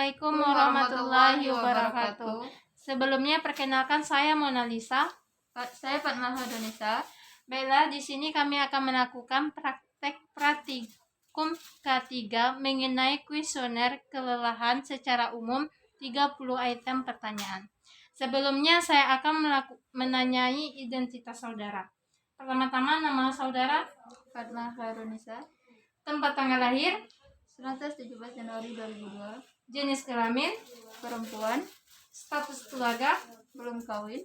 Assalamualaikum warahmatullahi wabarakatuh. Sebelumnya perkenalkan saya Mona Lisa. Saya Fatma Hadonisa. Baiklah, di sini kami akan melakukan praktek praktikum K3 mengenai kuesioner kelelahan secara umum 30 item pertanyaan. Sebelumnya saya akan menanyai identitas saudara. Pertama-tama nama saudara, Fatma Hadonisa. tempat tanggal lahir, 17 Januari 2002. jenis kelamin, Perempuan, status keluarga. belum kawin.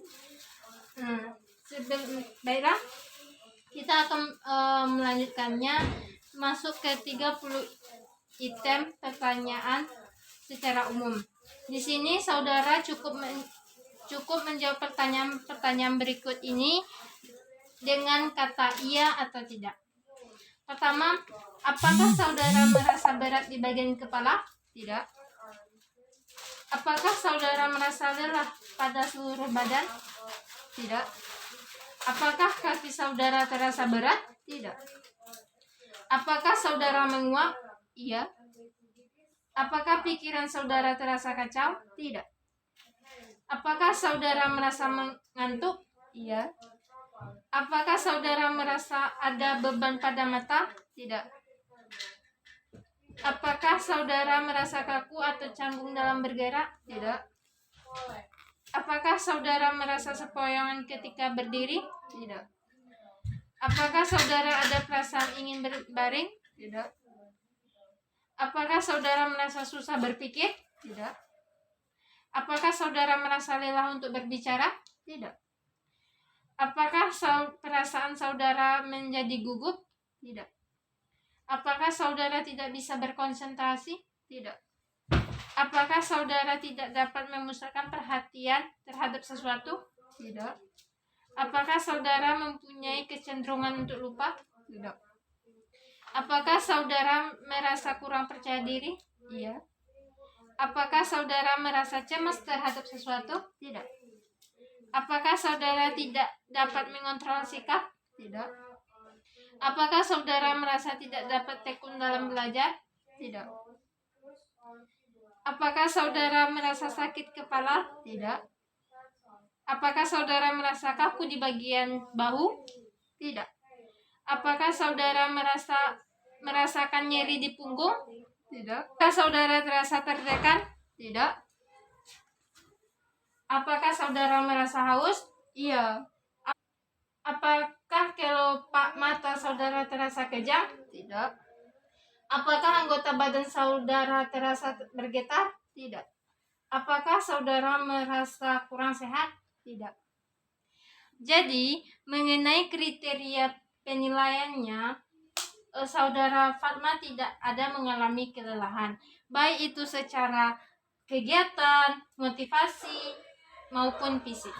Baiklah, kita akan melanjutkannya masuk ke 30 item pertanyaan secara umum. Di sini saudara cukup menjawab pertanyaan berikut ini dengan kata iya atau tidak. Pertama, apakah saudara merasa berat di bagian kepala? Tidak. Apakah saudara merasa lelah pada seluruh badan? Tidak. Apakah kaki saudara terasa berat? Tidak. Apakah saudara menguap? Iya. Apakah pikiran saudara terasa kacau? Tidak. Apakah saudara merasa mengantuk? Iya. Apakah saudara merasa ada beban pada mata? Tidak. Apakah saudara merasa kaku atau canggung dalam bergerak? Tidak. Apakah saudara merasa sempoyongan ketika berdiri? Tidak. Apakah saudara ada perasaan ingin berbaring? Tidak. Apakah saudara merasa susah berpikir? Tidak. Apakah saudara merasa lelah untuk berbicara? Tidak. Apakah perasaan saudara menjadi gugup? Tidak. Apakah saudara tidak bisa berkonsentrasi? Tidak. Apakah saudara tidak dapat memusatkan perhatian terhadap sesuatu? Tidak. Apakah saudara mempunyai kecenderungan untuk lupa? Tidak. Apakah saudara merasa kurang percaya diri? Iya. Apakah saudara merasa cemas terhadap sesuatu? Tidak. Apakah saudara tidak dapat mengontrol sikap? Tidak. Apakah saudara merasa tidak dapat tekun dalam belajar? Tidak. Apakah saudara merasa sakit kepala? Tidak. Apakah saudara merasa kaku di bagian bahu? Tidak. Apakah saudara merasakan nyeri di punggung? Tidak. Apakah saudara terasa tertekan? Tidak. Apakah saudara merasa haus? Iya. Apakah kelopak mata saudara terasa kejang? Tidak. Apakah anggota badan saudara terasa bergetar? Tidak. Apakah saudara merasa kurang sehat? Tidak. Jadi, mengenai kriteria penilaiannya, saudara Fatma tidak ada mengalami kelelahan, baik itu secara kegiatan, motivasi, maupun fisik.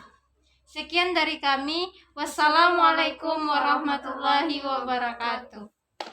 Sekian dari kami. Wassalamualaikum warahmatullahi wabarakatuh.